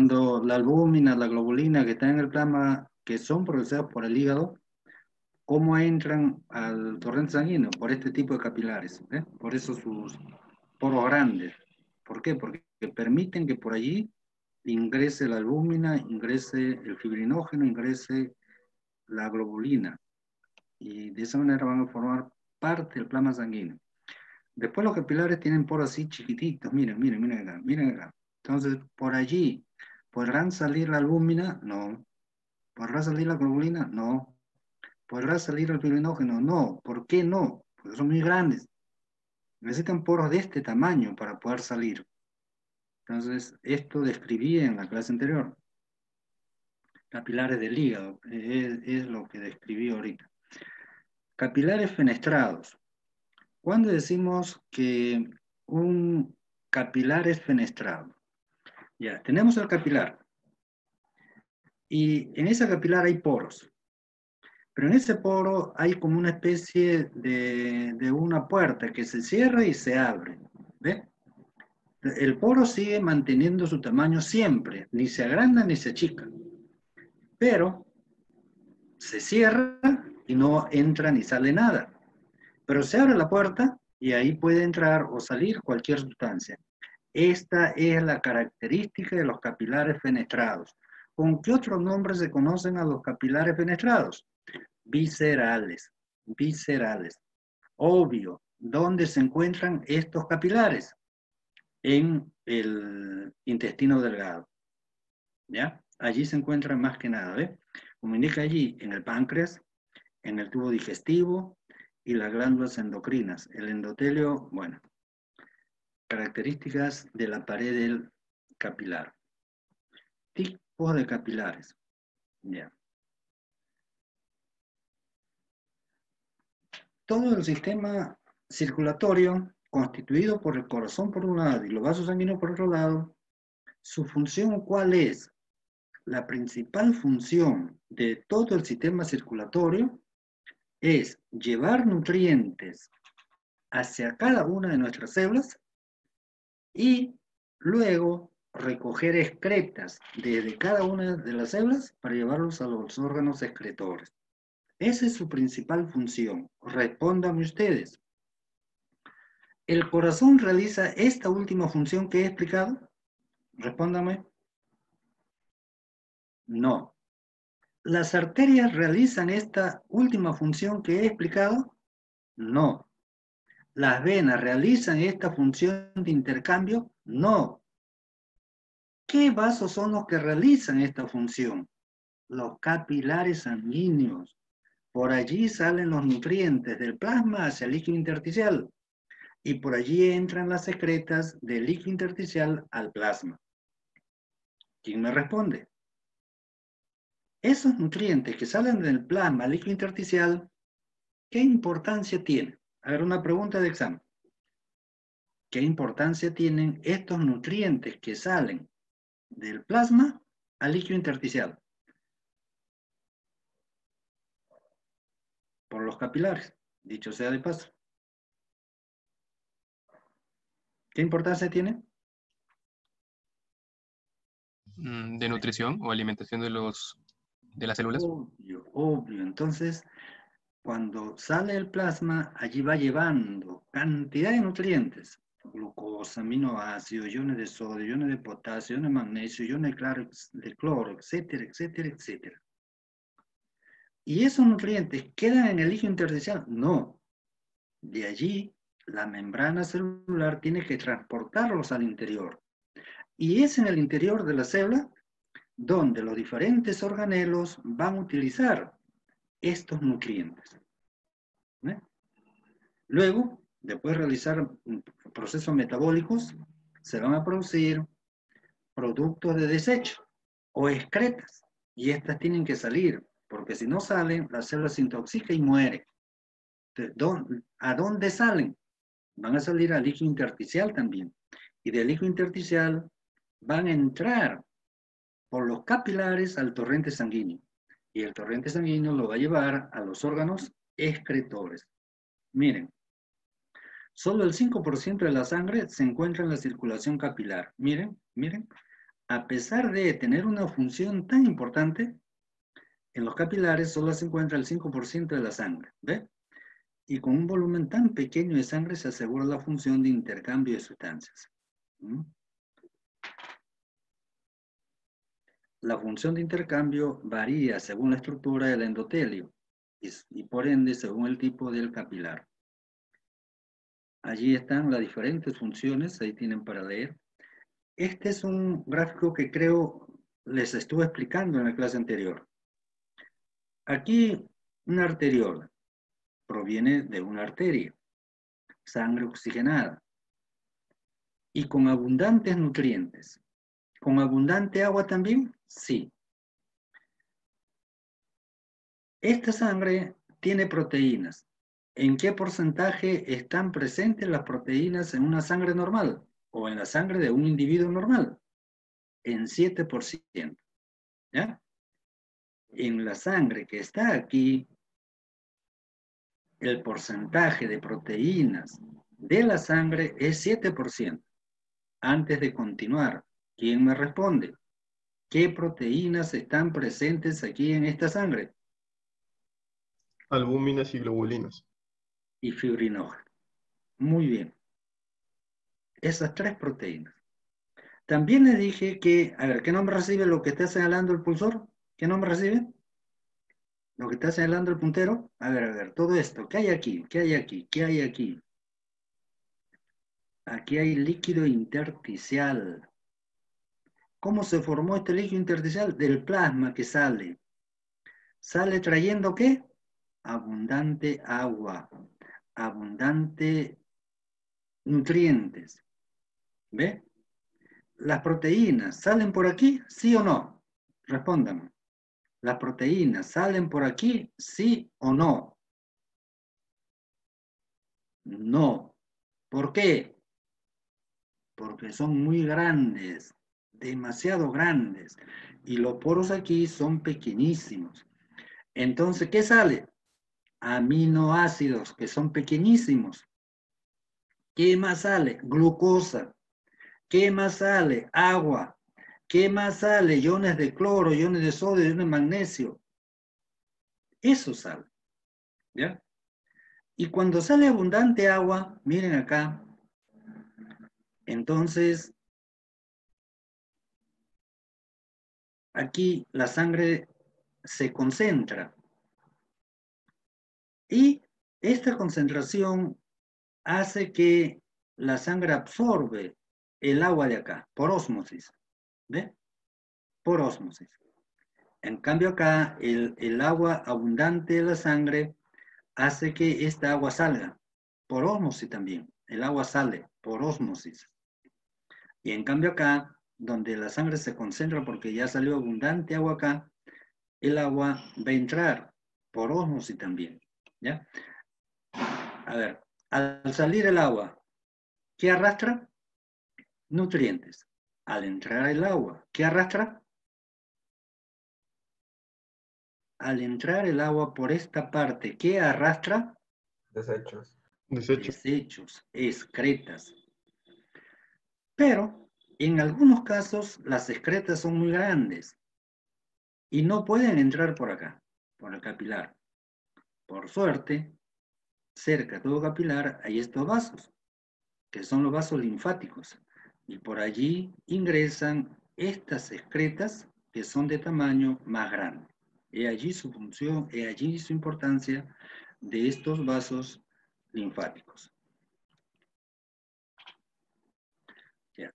Cuando la albúmina, la globulina que están en el plasma, que son procesados por el hígado, ¿cómo entran al torrente sanguíneo? Por este tipo de capilares, ¿eh? Por eso sus poros grandes. ¿Por qué? Porque permiten que por allí ingrese la albúmina, ingrese el fibrinógeno, ingrese la globulina. Y de esa manera van a formar parte del plasma sanguíneo. Después los capilares tienen poros así chiquititos. Miren, miren, miren acá, miren acá. Entonces, por allí, ¿podrán salir la albúmina? No. ¿Podrá salir la globulina? No. ¿Podrá salir el fibrinógeno? No. ¿Por qué no? Porque son muy grandes. Necesitan poros de este tamaño para poder salir. Entonces, esto describí en la clase anterior. Capilares del hígado, es lo que describí ahorita. Capilares fenestrados. ¿Cuándo decimos que un capilar es fenestrado? Ya, tenemos el capilar. Y en esa capilar hay poros. Pero en ese poro hay como una especie de una puerta que se cierra y se abre. ¿Ve? El poro sigue manteniendo su tamaño siempre, ni se agranda ni se achica. Pero se cierra y no entra ni sale nada. Pero se abre la puerta y ahí puede entrar o salir cualquier sustancia. Esta es la característica de los capilares fenestrados. ¿Con qué otros nombres se conocen a los capilares fenestrados? Viscerales, viscerales. Obvio, ¿dónde se encuentran estos capilares? En el intestino delgado, ¿ya? Allí se encuentran más que nada, ¿ve? Como indica allí, en el páncreas, en el tubo digestivo y las glándulas endocrinas. El endotelio, bueno, características de la pared del capilar. Tipos de capilares, ¿ya? Todo el sistema circulatorio, constituido por el corazón por un lado y los vasos sanguíneos por otro lado, su función, ¿cuál es? La principal función de todo el sistema circulatorio es llevar nutrientes hacia cada una de nuestras células y luego recoger excretas desde cada una de las células para llevarlos a los órganos excretores. Esa es su principal función. Respóndanme ustedes. ¿El corazón realiza esta última función que he explicado? Respóndame. No. ¿Las arterias realizan esta última función que he explicado? No. ¿Las venas realizan esta función de intercambio? No. ¿Qué vasos son los que realizan esta función? Los capilares sanguíneos. Por allí salen los nutrientes del plasma hacia el líquido intersticial y por allí entran las secretas del líquido intersticial al plasma. ¿Quién me responde? Esos nutrientes que salen del plasma al líquido intersticial, ¿qué importancia tienen? A ver, una pregunta de examen. ¿Qué importancia tienen estos nutrientes que salen del plasma al líquido intersticial? Por los capilares, dicho sea de paso. ¿Qué importancia tiene? De nutrición o alimentación de las células. Obvio, obvio. Entonces, cuando sale el plasma, allí va llevando cantidad de nutrientes. Glucosa, aminoácidos, iones de sodio, iones de potasio, iones de magnesio, iones de cloro, etcétera, etcétera, etcétera. ¿Y esos nutrientes quedan en el líquido intersticial? No. De allí, la membrana celular tiene que transportarlos al interior. Y es en el interior de la célula donde los diferentes organelos van a utilizar estos nutrientes. ¿Eh? Luego, después de realizar procesos metabólicos, se van a producir productos de desecho o excretas. Y estas tienen que salir, porque si no salen, la célula se intoxica y muere. Entonces, ¿a dónde salen? Van a salir al líquido intersticial también. Y del líquido intersticial van a entrar por los capilares al torrente sanguíneo. Y el torrente sanguíneo lo va a llevar a los órganos excretores. Miren, solo el 5% de la sangre se encuentra en la circulación capilar. Miren, miren, a pesar de tener una función tan importante, en los capilares solo se encuentra el 5% de la sangre, ¿ve? Y con un volumen tan pequeño de sangre se asegura la función de intercambio de sustancias. ¿Mm? La función de intercambio varía según la estructura del endotelio y por ende según el tipo del capilar. Allí están las diferentes funciones, ahí tienen para leer. Este es un gráfico que creo les estuve explicando en la clase anterior. Aquí una arteriola proviene de una arteria, sangre oxigenada y con abundantes nutrientes. ¿Con abundante agua también? Sí. Esta sangre tiene proteínas. ¿En qué porcentaje están presentes las proteínas en una sangre normal o en la sangre de un individuo normal? En 7%. ¿Ya? En la sangre que está aquí, el porcentaje de proteínas de la sangre es 7%. Antes de continuar, ¿quién me responde? ¿Qué proteínas están presentes aquí en esta sangre? Albúminas y globulinas. Y fibrinógeno. Muy bien. Esas 3 proteínas. También le dije que, a ver, ¿qué nombre recibe lo que está señalando el pulsor? ¿Qué nombre recibe? Lo que está señalando el puntero. A ver, todo esto. ¿Qué hay aquí? ¿Qué hay aquí? ¿Qué hay aquí? Aquí hay líquido intersticial. ¿Cómo se formó este líquido intersticial? Del plasma que sale. ¿Sale trayendo qué? Abundante agua. Abundante nutrientes. ¿Ve? ¿Las proteínas salen por aquí? ¿Sí o no? Respóndame. ¿Las proteínas salen por aquí? ¿Sí o no? No. ¿Por qué? Porque son muy grandes, demasiado grandes. Y los poros aquí son pequeñísimos. Entonces, ¿qué sale? Aminoácidos, que son pequeñísimos. ¿Qué más sale? Glucosa. ¿Qué más sale? Agua. ¿Qué más sale? Iones de cloro, iones de sodio, iones de magnesio. Eso sale. ¿Ya? Y cuando sale abundante agua, miren acá, entonces aquí la sangre se concentra y esta concentración hace que la sangre absorbe el agua de acá, por ósmosis, ¿ve? Por ósmosis. En cambio acá, el agua abundante de la sangre hace que esta agua salga, por ósmosis también. El agua sale por ósmosis. Y en cambio acá, donde la sangre se concentra porque ya salió abundante agua acá, el agua va a entrar por ósmosis también, ¿ya? A ver, al salir el agua, ¿qué arrastra? Nutrientes. Al entrar el agua, ¿qué arrastra? Al entrar el agua por esta parte, ¿qué arrastra? Desechos. Desecho. Desechos, excretas. Pero en algunos casos las excretas son muy grandes y no pueden entrar por acá, por el capilar. Por suerte, cerca de todo capilar hay estos vasos, que son los vasos linfáticos, y por allí ingresan estas excretas que son de tamaño más grande. He allí su función, he allí su importancia de estos vasos linfáticos. Ya.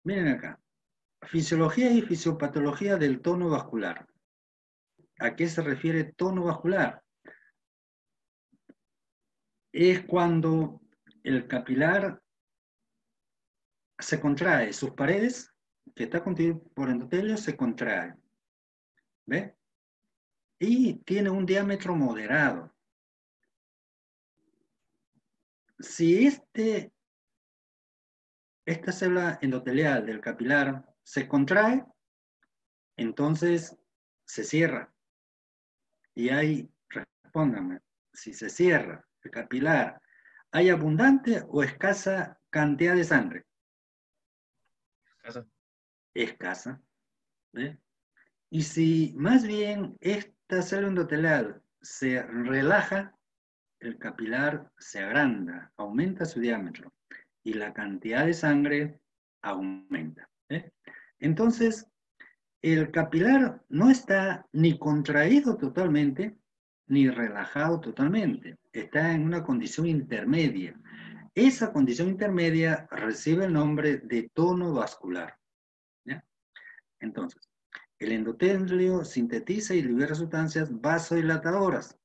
Miren acá, fisiología y fisiopatología del tono vascular. ¿A qué se refiere tono vascular? Es cuando el capilar se contrae, sus paredes, que está constituido por endotelio, se contraen. ¿Ve? Y tiene un diámetro moderado. Si esta célula endotelial del capilar se contrae, entonces se cierra. Y ahí, respónganme, si se cierra el capilar, ¿hay abundante o escasa cantidad de sangre? Casa. escasa. ¿Ve? Y si más bien esta célula endotelial se relaja, el capilar se agranda, aumenta su diámetro y la cantidad de sangre aumenta. ¿Eh? Entonces, el capilar no está ni contraído totalmente, ni relajado totalmente. Está en una condición intermedia. Esa condición intermedia recibe el nombre de tono vascular. ¿Ya? Entonces, el endotelio sintetiza y libera sustancias vasodilatadoras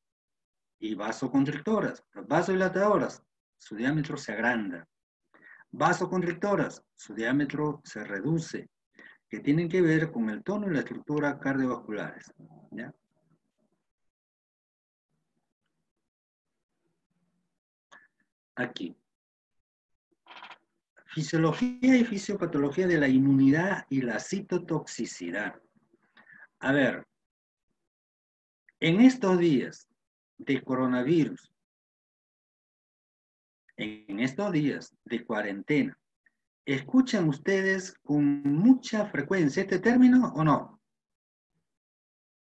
y vasoconstrictoras. Las vasodilatadoras, su diámetro se agranda. Vasoconstrictoras, su diámetro se reduce, que tienen que ver con el tono y la estructura cardiovasculares. ¿Ya? Aquí. Fisiología y fisiopatología de la inmunidad y la citotoxicidad. A ver, en estos días de coronavirus, en estos días de cuarentena, ¿escuchan ustedes con mucha frecuencia este término o no?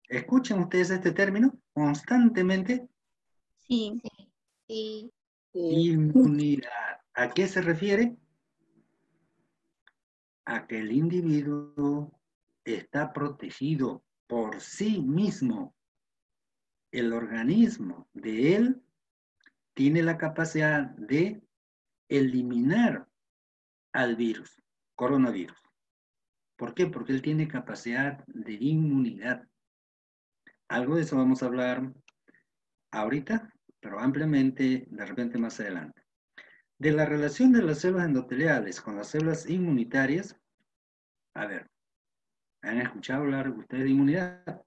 ¿Escuchan ustedes este término constantemente? Sí. Sí. Inmunidad. ¿A qué se refiere? A que el individuo está protegido por sí mismo. El organismo de él tiene la capacidad de eliminar al virus, coronavirus. ¿Por qué? Porque él tiene capacidad de inmunidad. Algo de eso vamos a hablar ahorita, pero ampliamente de repente más adelante. De la relación de las células endoteliales con las células inmunitarias, a ver, ¿han escuchado hablar ustedes de inmunidad?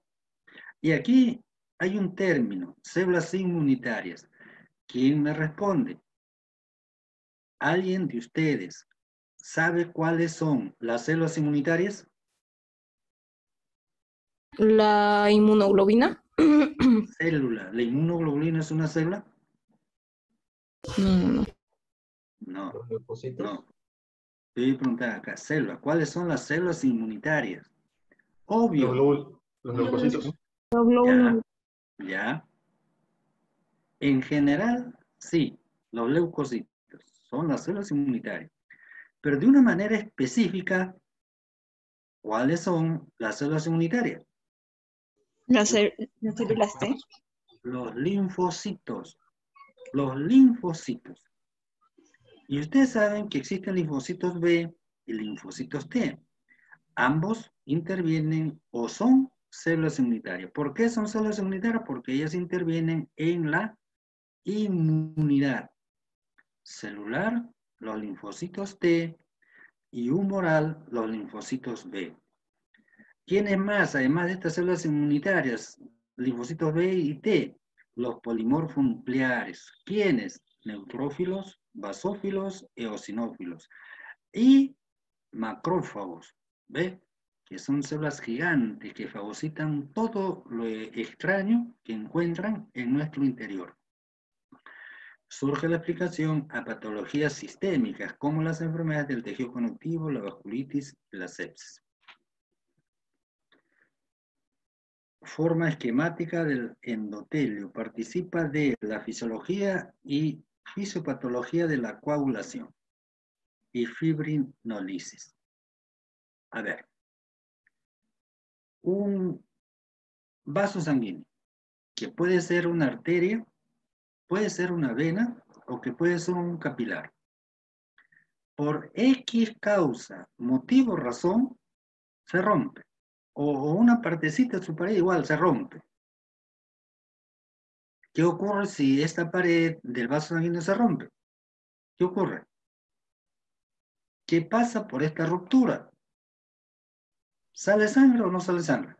Y aquí hay un término, células inmunitarias. ¿Quién me responde? ¿Alguien de ustedes sabe cuáles son las células inmunitarias? La inmunoglobina. Célula. ¿La inmunoglobulina es una célula? No. No, Los leucocitos. no. Estoy preguntando acá, célula. ¿Cuáles son las células inmunitarias? Obvio. Los leucocitos. Ya, ya. En general, sí, los leucocitos son las células inmunitarias. Pero de una manera específica, ¿cuáles son las células inmunitarias? Las células T. Los linfocitos. Los linfocitos. Y ustedes saben que existen linfocitos B y linfocitos T. Ambos intervienen o son células inmunitarias. ¿Por qué son células inmunitarias? Porque ellas intervienen en la inmunidad celular, los linfocitos T, y humoral, los linfocitos B. ¿Quiénes más, además de estas células inmunitarias, linfocitos B y T? Los polimorfos nucleares. ¿Quiénes? Neutrófilos, basófilos, eosinófilos. Y macrófagos, ¿ve? Que son células gigantes que fagocitan todo lo extraño que encuentran en nuestro interior. Surge la explicación a patologías sistémicas como las enfermedades del tejido conectivo, la vasculitis y la sepsis. Forma esquemática del endotelio. Participa de la fisiología y fisiopatología de la coagulación y fibrinolisis. A ver, un vaso sanguíneo, que puede ser una arteria, puede ser una vena o que puede ser un capilar. Por X causa, motivo, razón, se rompe. O una partecita de su pared igual se rompe. ¿Qué ocurre si esta pared del vaso sanguíneo se rompe? ¿Qué ocurre? ¿Qué pasa por esta ruptura? ¿Sale sangre o no sale sangre?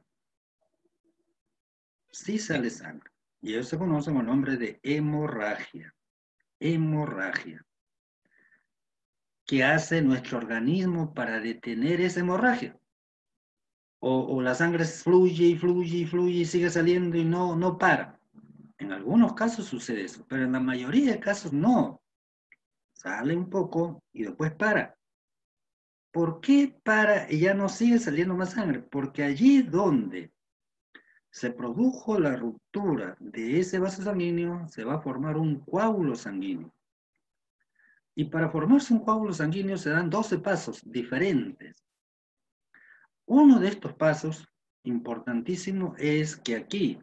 Sí sale sangre. Y eso se conoce con el nombre de hemorragia. Hemorragia. ¿Qué hace nuestro organismo para detener esa hemorragia? O la sangre fluye y fluye y fluye y sigue saliendo y no para. En algunos casos sucede eso, pero en la mayoría de casos no. Sale un poco y después para. ¿Por qué para y ya no sigue saliendo más sangre? Porque allí donde se produjo la ruptura de ese vaso sanguíneo, se va a formar un coágulo sanguíneo. Y para formarse un coágulo sanguíneo se dan 12 pasos diferentes. Uno de estos pasos, importantísimo, es que aquí,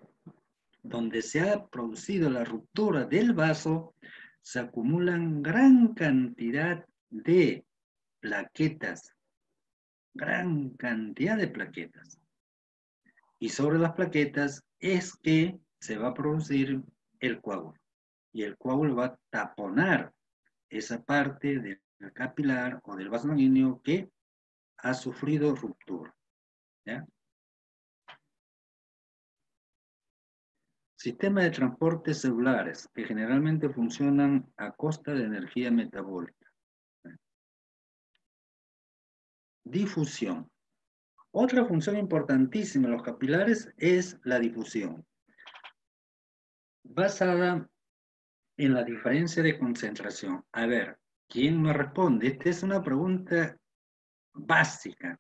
donde se ha producido la ruptura del vaso, se acumulan gran cantidad de plaquetas, gran cantidad de plaquetas. Y sobre las plaquetas es que se va a producir el coágulo. Y el coágulo va a taponar esa parte del capilar o del vaso sanguíneo que ha sufrido ruptura. ¿Ya? Sistemas de transporte celulares que generalmente funcionan a costa de energía metabólica. Difusión. Otra función importantísima en los capilares es la difusión, basada en la diferencia de concentración. A ver, ¿quién me responde? Esta es una pregunta básica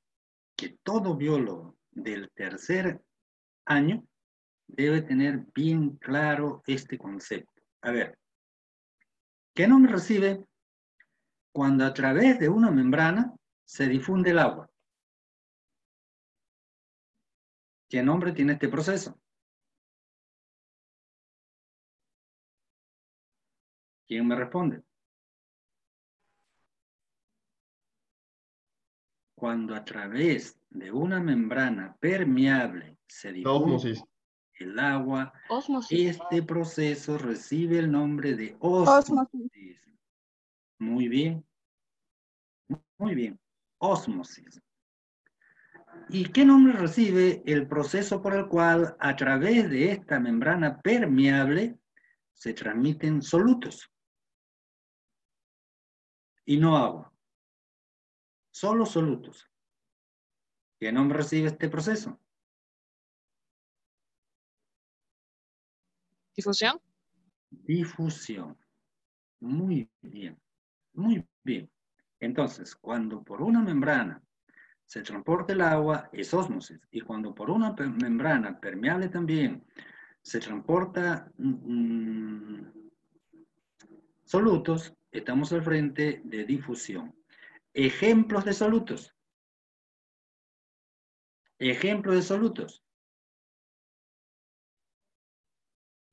que todo biólogo del tercer año debe tener bien claro este concepto. A ver, ¿qué nombre recibe cuando a través de una membrana se difunde el agua? ¿Qué nombre tiene este proceso? ¿Quién me responde? Cuando a través de una membrana permeable se difunde el agua, este proceso recibe el nombre de ósmosis. Muy bien, muy bien, ósmosis. ¿Y qué nombre recibe el proceso por el cual a través de esta membrana permeable se transmiten solutos? Y no agua, solo solutos. ¿Qué nombre recibe este proceso? ¿Difusión? Difusión. Muy bien, muy bien. Entonces, cuando por una membrana se transporta el agua, es ósmosis. Y cuando por una membrana permeable también se transporta solutos, estamos al frente de difusión. Ejemplos de solutos. Ejemplos de solutos.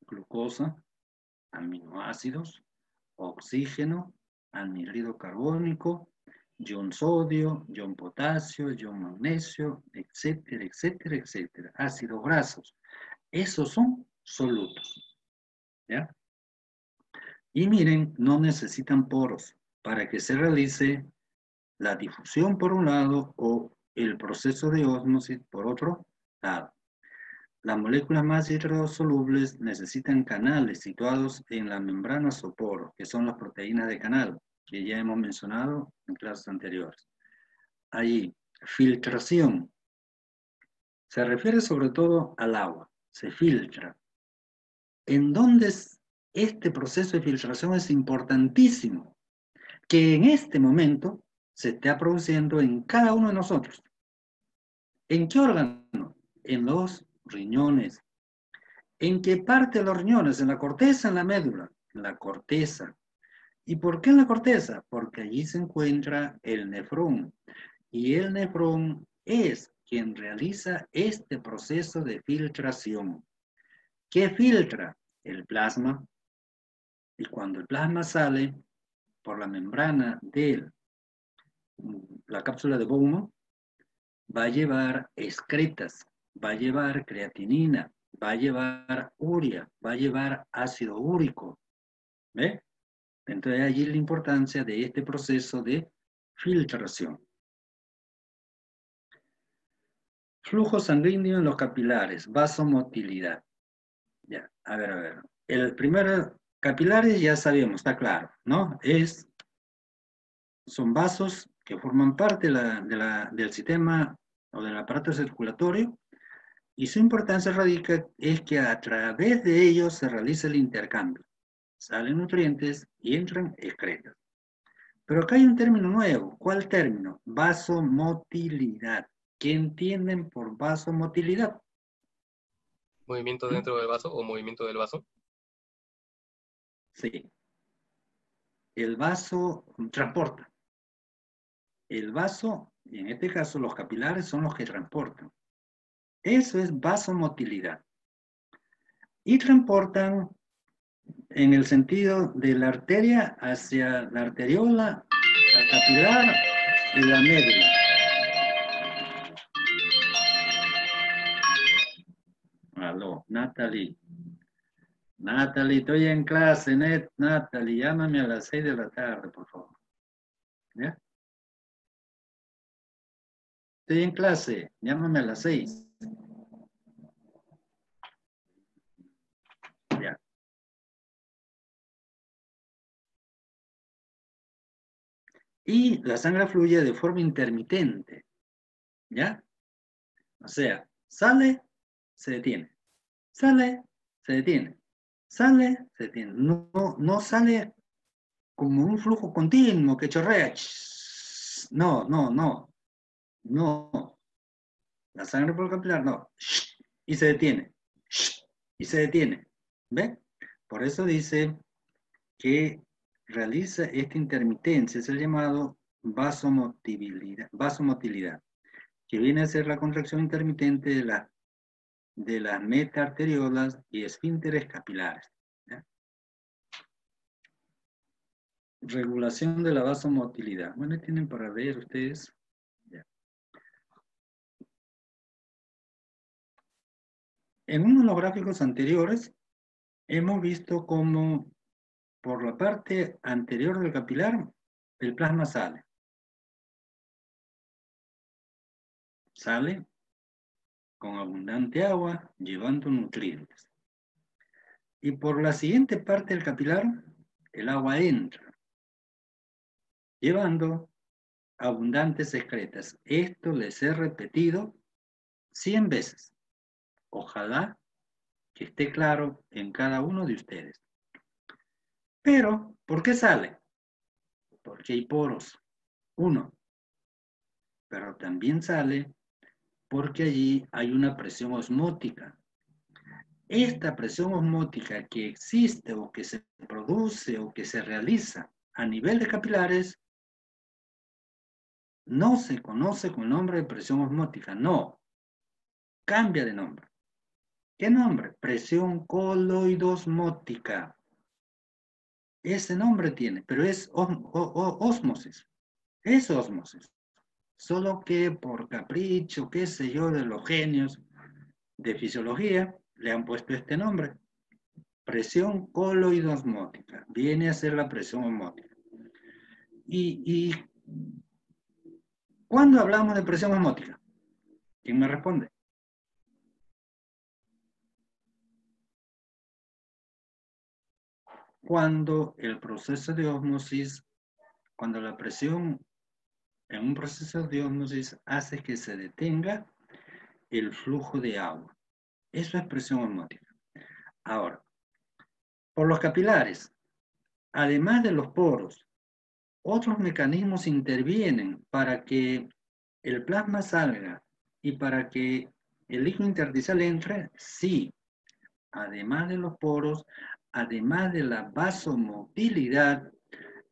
Glucosa, aminoácidos, oxígeno, anhídrido carbónico, ion sodio, ion potasio, ion magnesio, etcétera, etcétera, etcétera. Ácidos grasos. Esos son solutos. ¿Ya? Y miren, no necesitan poros para que se realice la difusión por un lado o el proceso de ósmosis por otro lado. Las moléculas más hidrosolubles necesitan canales situados en las membranas o poros, que son las proteínas de canal, que ya hemos mencionado en clases anteriores. Allí, filtración. Se refiere sobre todo al agua, se filtra. ¿En dónde este proceso de filtración es importantísimo? Que en este momento se está produciendo en cada uno de nosotros. ¿En qué órgano? En los riñones. ¿En qué parte de los riñones? En la corteza, en la médula. La corteza. ¿Y por qué en la corteza? Porque allí se encuentra el nefrón. Y el nefrón es quien realiza este proceso de filtración. ¿Qué filtra? El plasma. Y cuando el plasma sale por la membrana de la cápsula de Bowman, va a llevar excretas, va a llevar creatinina, va a llevar urea, va a llevar ácido úrico. ¿Ve? Entonces allí la importancia de este proceso de filtración. Flujo sanguíneo en los capilares, vasomotilidad. Ya, a ver. El primer capilares ya sabemos, está claro, ¿no? Son vasos que forman parte del sistema o del aparato circulatorio y su importancia radica es que a través de ellos se realiza el intercambio. Salen nutrientes y entran excretas. Pero acá hay un término nuevo. ¿Cuál término? Vasomotilidad. ¿Qué entienden por vasomotilidad? Movimiento dentro del vaso o movimiento del vaso. Sí. El vaso transporta. El vaso, y en este caso los capilares son los que transportan. Eso es vasomotilidad. Y transportan en el sentido de la arteria hacia la arteriola, la capilar y la médula. Aló, Natalie. Natalie, estoy en clase, Natalie, llámame a las 6 de la tarde, por favor. ¿Ya? Estoy en clase, llámame a las 6. Ya. Y la sangre fluye de forma intermitente. ¿Ya? O sea, sale, se detiene. Sale, se detiene. Sale, se detiene. No sale como un flujo continuo que chorrea. No, no, no. No. La sangre por capilar, no. Y se detiene. Y se detiene. ¿Ve? Por eso dice que realiza esta intermitencia, es el llamado vasomotilidad, que viene a ser la contracción intermitente de las metaarteriolas y esfínteres capilares. ¿Ya? Regulación de la vasomotilidad. Bueno, tienen para ver ustedes. Ya. En uno de los gráficos anteriores hemos visto cómo por la parte anterior del capilar el plasma sale. Sale con abundante agua, llevando nutrientes. Y por la siguiente parte del capilar, el agua entra, llevando abundantes excretas. Esto les he repetido 100 veces. Ojalá que esté claro en cada uno de ustedes. Pero, ¿por qué sale? Porque hay poros. Uno. Pero también sale porque allí hay una presión osmótica. Esta presión osmótica que existe o que se produce o que se realiza a nivel de capilares no se conoce con el nombre de presión osmótica, no. Cambia de nombre. ¿Qué nombre? Presión coloidosmótica. Ese nombre tiene, pero es ósmosis. Es ósmosis. Solo que por capricho, qué sé yo, de los genios de fisiología, le han puesto este nombre. Presión coloidosmótica. Viene a ser la presión osmótica. ¿Y cuándo hablamos de presión osmótica? ¿Quién me responde? Cuando el proceso de ósmosis, cuando la presión en un proceso de ósmosis hace que se detenga el flujo de agua. Eso es presión osmótica. Ahora, por los capilares, además de los poros, otros mecanismos intervienen para que el plasma salga y para que el líquido intersticial entre, sí. Además de los poros, además de la vasomotilidad,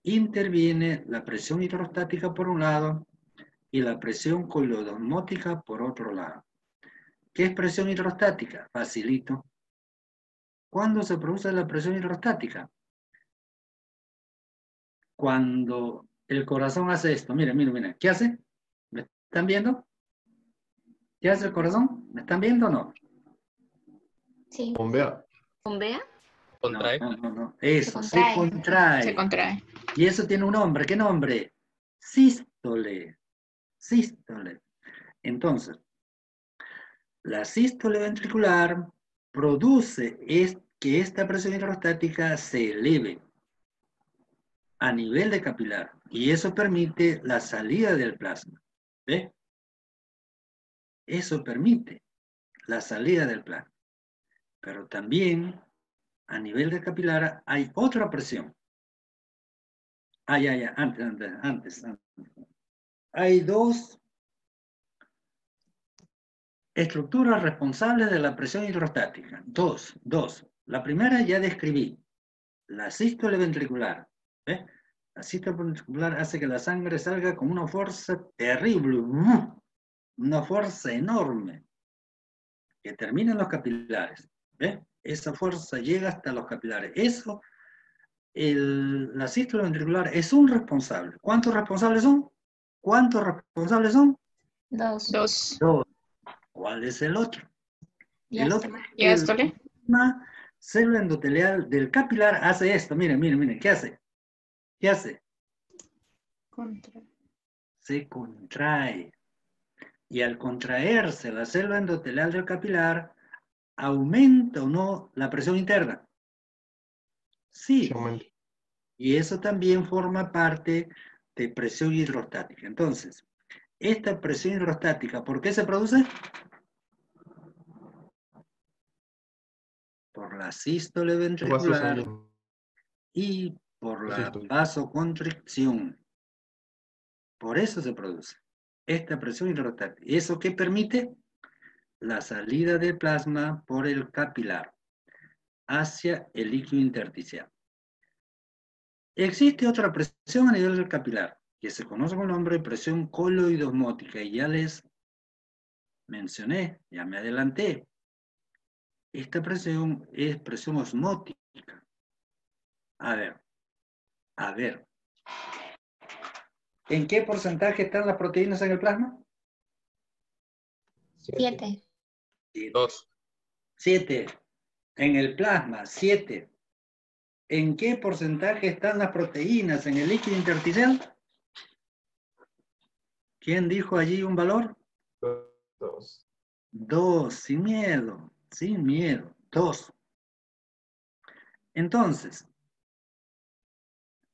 interviene la presión hidrostática por un lado y la presión coloidosmótica por otro lado. ¿Qué es presión hidrostática? Facilito. ¿Cuándo se produce la presión hidrostática? Cuando el corazón hace esto. Miren, miren, miren. ¿Qué hace? ¿Me están viendo? ¿Qué hace el corazón? ¿Me están viendo o no? Sí. Bombea. ¿Bombea? Contrae. No. Eso, se contrae. Se contrae. Y eso tiene un nombre. ¿Qué nombre? Sístole. Sístole. Entonces, la sístole ventricular produce que esta presión hidrostática se eleve a nivel de capilar y eso permite la salida del plasma. ¿Ve? Eso permite la salida del plasma. Pero también a nivel de capilar hay otra presión. Ya, antes. Hay dos estructuras responsables de la presión hidrostática. Dos. La primera ya describí, la sístole ventricular. ¿Ve? La sístole ventricular hace que la sangre salga con una fuerza terrible, una fuerza enorme, que termina en los capilares. ¿Ve? Esa fuerza llega hasta los capilares. Eso, la sístole ventricular es un responsable. ¿Cuántos responsables son? Dos. Dos. Dos. ¿Cuál es el otro? El otro, Diástole. la célula endotelial del capilar hace esto. Miren, ¿qué hace? Se contrae. Y al contraerse la célula endotelial del capilar, ¿aumenta o no la presión interna? Sí. Y eso también forma parte de presión hidrostática. Entonces, esta presión hidrostática, ¿por qué se produce? Por la sístole ventricular y por la vasoconstricción. Por eso se produce esta presión hidrostática. ¿Eso qué permite? La salida de plasma por el capilar hacia el líquido intersticial. Existe otra presión a nivel del capilar, que se conoce con el nombre de presión coloidosmótica, y ya les mencioné, ya me adelanté. Esta presión es presión osmótica. A ver. ¿En qué porcentaje están las proteínas en el plasma? 7. 2. 7. En el plasma, 7. ¿En qué porcentaje están las proteínas en el líquido intersticial? ¿Quién dijo allí un valor? 2. 2, sin miedo. 2. Entonces,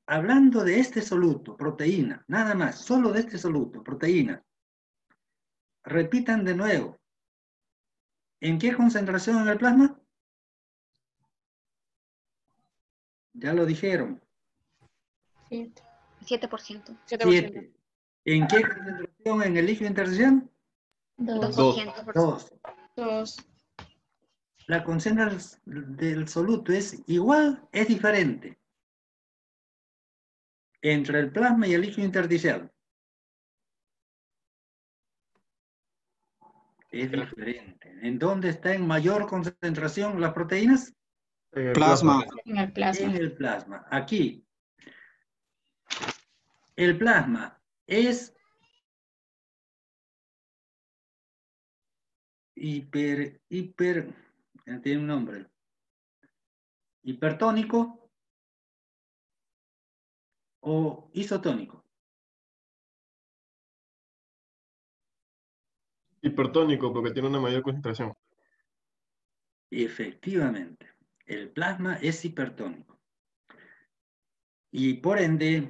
hablando de este soluto, proteína, nada más, solo de este soluto, proteína. Repitan de nuevo. ¿En qué concentración en el plasma? Ya lo dijeron. 7%. 7. ¿En qué concentración en el líquido intersticial? 2%. 2. La concentración del soluto es igual, es diferente entre el plasma y el líquido intersticial. Es diferente. ¿En dónde está en mayor concentración las proteínas? Plasma. En el plasma. En el plasma. Aquí. El plasma es tiene un nombre. ¿Hipertónico o isotónico? Hipertónico, porque tiene una mayor concentración. Efectivamente, el plasma es hipertónico. Y por ende,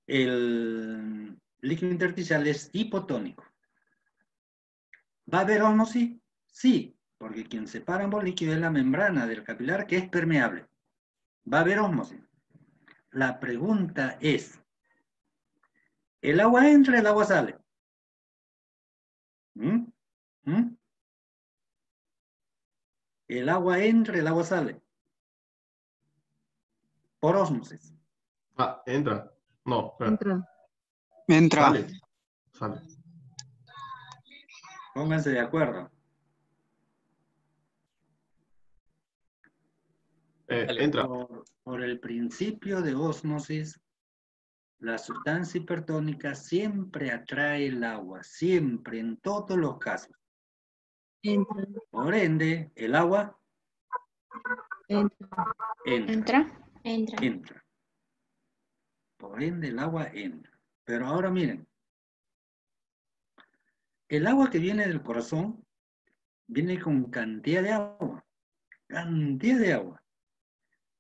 el líquido intersticial es hipotónico. ¿Va a haber ósmosis? Sí, porque quien separa ambos líquidos es la membrana del capilar, que es permeable. Va a haber ósmosis. La pregunta es, ¿el agua entra, el agua sale? El agua entra, el agua sale. Por ósmosis. Entra. No, Entra. Sale. Pónganse de acuerdo. Entra. Por el principio de ósmosis, la sustancia hipertónica siempre atrae el agua, siempre, en todos los casos. Por ende, el agua entra. Por ende, el agua entra. Pero ahora miren, el agua que viene del corazón viene con cantidad de agua. Cantidad de agua.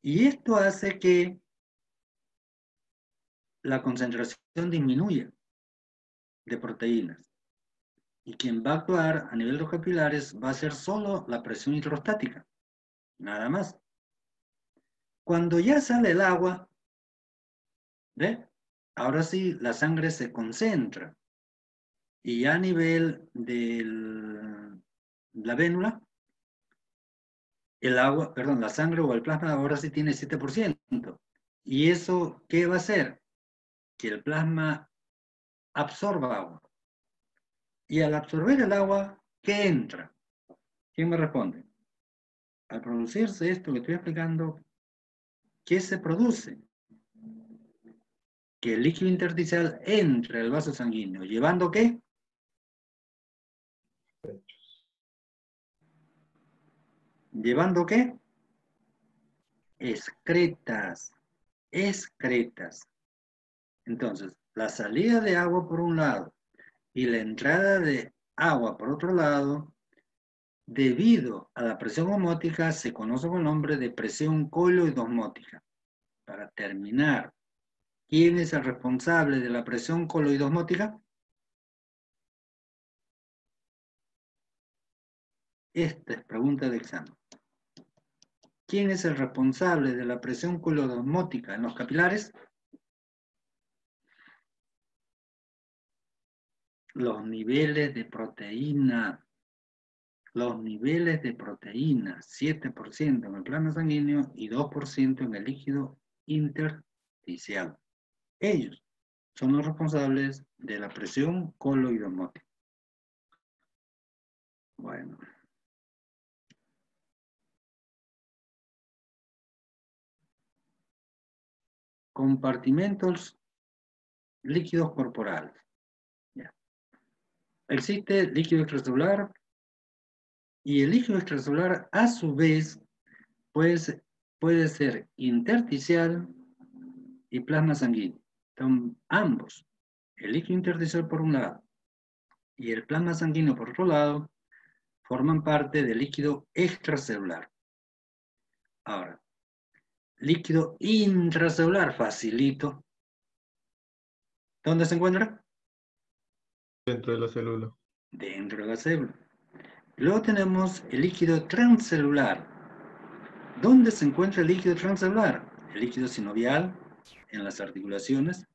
Y esto hace que la concentración disminuya de proteínas. Y quien va a actuar a nivel de los capilares va a ser solo la presión hidrostática. Nada más. Cuando ya sale el agua, ¿Ve? Ahora sí, la sangre se concentra. Y ya a nivel de la vénula, el agua, perdón, la sangre o el plasma ahora sí tiene 7%. ¿Y eso qué va a hacer? Que el plasma absorba agua. Y al absorber el agua, ¿qué entra? ¿Quién me responde? Al producirse esto que estoy explicando, ¿qué se produce? Que el líquido intersticial entre al vaso sanguíneo, ¿llevando qué? ¿Llevando qué? Excretas. Excretas. Entonces, la salida de agua por un lado y la entrada de agua por otro lado, debido a la presión osmótica, se conoce con el nombre de presión coloidosmótica. Para terminar, ¿quién es el responsable de la presión coloidosmótica? Esta es pregunta de examen. ¿Quién es el responsable de la presión coloidosmótica en los capilares? Los niveles de proteína. Los niveles de proteína, 7% en el plasma sanguíneo y 2% en el líquido intersticial. Ellos son los responsables de la presión coloidosmótica. Bueno. Compartimentos líquidos corporales. Ya. Existe líquido extracelular y el líquido extracelular a su vez puede ser intersticial y plasma sanguíneo. Son ambos, el líquido intersticial por un lado y el plasma sanguíneo por otro lado, forman parte del líquido extracelular. Ahora, líquido intracelular, facilito. ¿Dónde se encuentra? Dentro de la célula. Dentro de la célula. Luego tenemos el líquido transcelular. ¿Dónde se encuentra el líquido transcelular? El líquido sinovial en las articulaciones,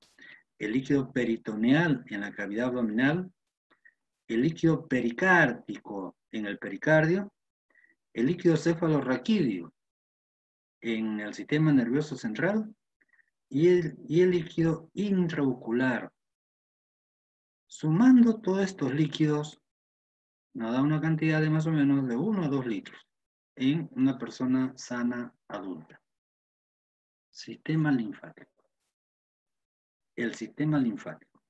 el líquido peritoneal en la cavidad abdominal, el líquido pericárdico en el pericardio, el líquido cefalorraquídeo en el sistema nervioso central y el líquido intraocular. Sumando todos estos líquidos, nos da una cantidad de más o menos de 1 a 2 litros en una persona sana adulta. Sistema linfático. El sistema linfático.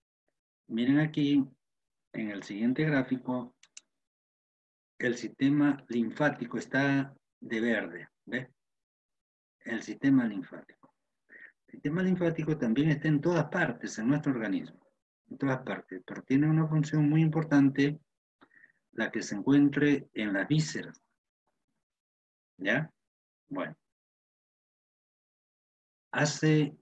Miren aquí, en el siguiente gráfico, el sistema linfático está de verde, ¿ves? El sistema linfático. El sistema linfático también está en todas partes en nuestro organismo, en todas partes, pero tiene una función muy importante, la que se encuentre en las vísceras. ¿Ya? Bueno. Hace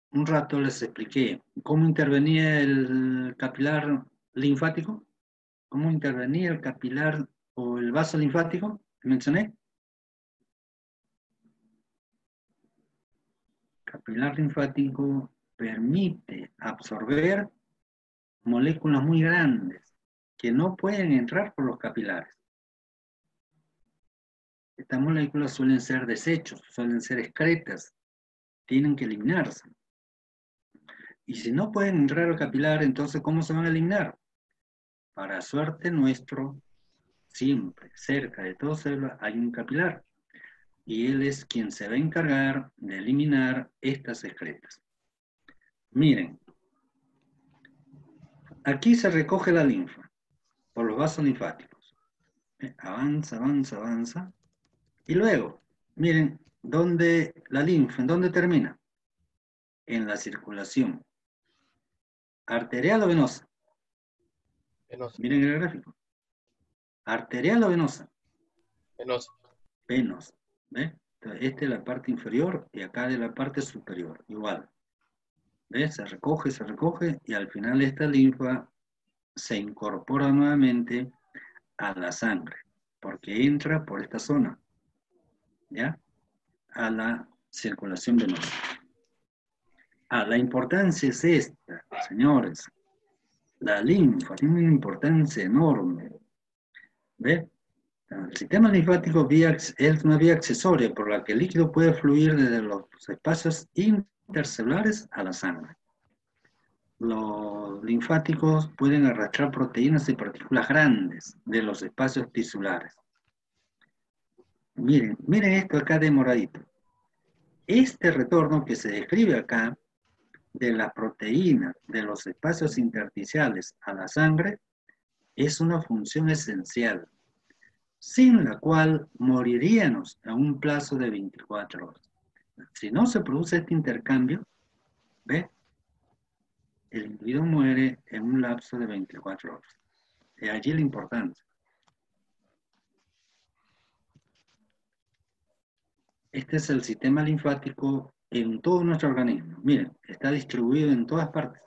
un rato les expliqué cómo intervenía el capilar linfático, cómo intervenía el capilar o el vaso linfático, mencioné. Capilar linfático permite absorber moléculas muy grandes que no pueden entrar por los capilares. Estas moléculas suelen ser desechos, suelen ser excretas, tienen que eliminarse. Y si no pueden entrar al capilar, entonces ¿cómo se van a eliminar? Para suerte nuestro, siempre cerca de toda célula hay un capilar. Y él es quien se va a encargar de eliminar estas excretas. Miren, aquí se recoge la linfa por los vasos linfáticos. Avanza, avanza, avanza. Y luego, miren, ¿dónde la linfa, en dónde termina? En la circulación. ¿Arterial o venosa? Venosa. Miren el gráfico. ¿Arterial o venosa? Venosa. Venosa. ¿Ve? Entonces, esta es la parte inferior y acá es la parte superior. Igual. ¿Ves? Se recoge y al final esta linfa se incorpora nuevamente a la sangre, porque entra por esta zona, ¿ya? A la circulación venosa. La importancia es esta, señores. La linfa tiene una importancia enorme. ¿Ve? El sistema linfático es una vía accesoria por la que el líquido puede fluir desde los espacios intercelulares a la sangre. Los linfáticos pueden arrastrar proteínas y partículas grandes de los espacios tisulares. Miren esto acá de moradito. Este retorno que se describe acá de la proteína de los espacios intersticiales a la sangre es una función esencial, sin la cual moriríamos a un plazo de 24 horas. Si no se produce este intercambio, ¿ve? El individuo muere en un lapso de 24 horas. De allí la importancia. Este es el sistema linfático en todo nuestro organismo. Miren, está distribuido en todas partes.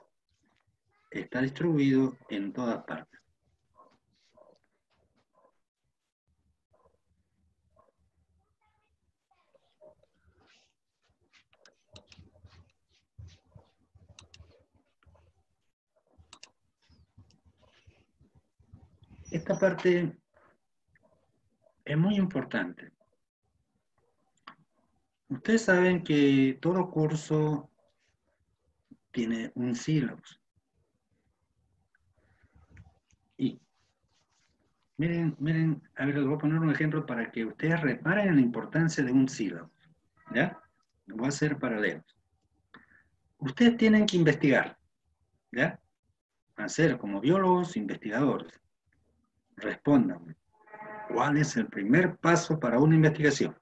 Está distribuido en todas partes. Esta parte es muy importante. Ustedes saben que todo curso tiene un sílabus. Y miren, a ver, les voy a poner un ejemplo para que ustedes reparen la importancia de un sílabus. ¿Ya? Lo voy a hacer paralelos. Ustedes tienen que investigar. ¿Ya? Hacer como biólogos investigadores. Respondan. ¿Cuál es el primer paso para una investigación?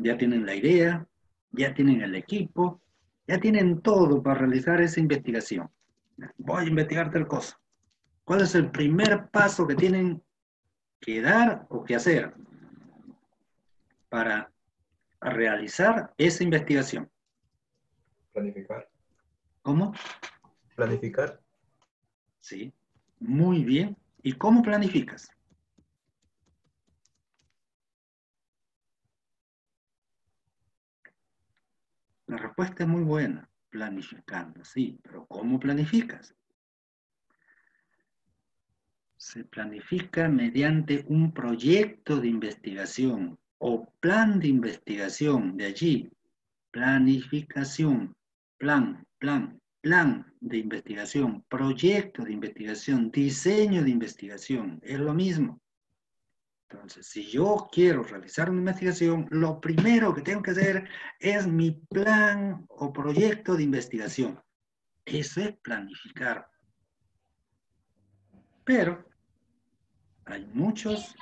Ya tienen la idea, ya tienen el equipo, ya tienen todo para realizar esa investigación. Voy a investigar tal cosa. ¿Cuál es el primer paso que tienen que dar o que hacer para realizar esa investigación? Planificar. ¿Cómo? Planificar. Sí, muy bien. ¿Y cómo planificas? La respuesta es muy buena, planificando, sí, pero ¿cómo planificas? Se planifica mediante un proyecto de investigación o plan de investigación, de allí, planificación, plan de investigación, proyecto de investigación, diseño de investigación, es lo mismo. Entonces, si yo quiero realizar una investigación, lo primero que tengo que hacer es mi plan o proyecto de investigación. Eso es planificar. Pero hay muchas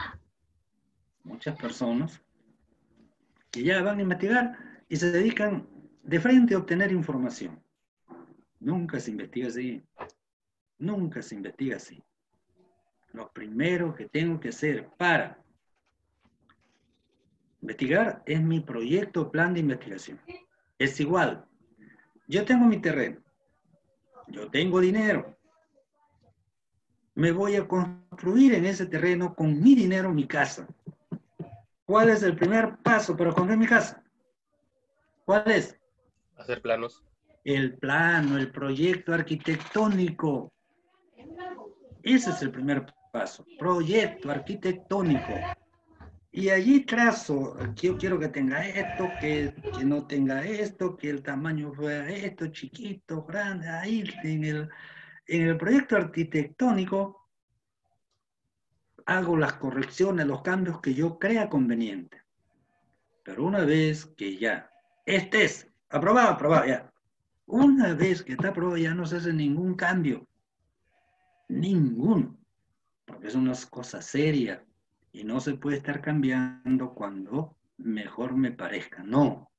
personas que ya van a investigar y se dedican de frente a obtener información. Nunca se investiga así. Nunca se investiga así. Lo primero que tengo que hacer para investigar es mi proyecto o plan de investigación. Es igual. Yo tengo mi terreno. Yo tengo dinero. Me voy a construir en ese terreno con mi dinero mi casa. ¿Cuál es el primer paso para construir mi casa? ¿Cuál es? Hacer planos. El plano, el proyecto arquitectónico. Ese es el primer paso. Proyecto arquitectónico. Y allí trazo, yo quiero que tenga esto, que no tenga esto, que el tamaño fuera esto, chiquito, grande. Ahí en el proyecto arquitectónico hago las correcciones, los cambios que yo crea conveniente. Pero una vez que ya, este es aprobado, ya. Una vez que está aprobado ya no se hace ningún cambio. Ninguno. Porque es una cosa seria. Y no se puede estar cambiando cuando mejor me parezca. No.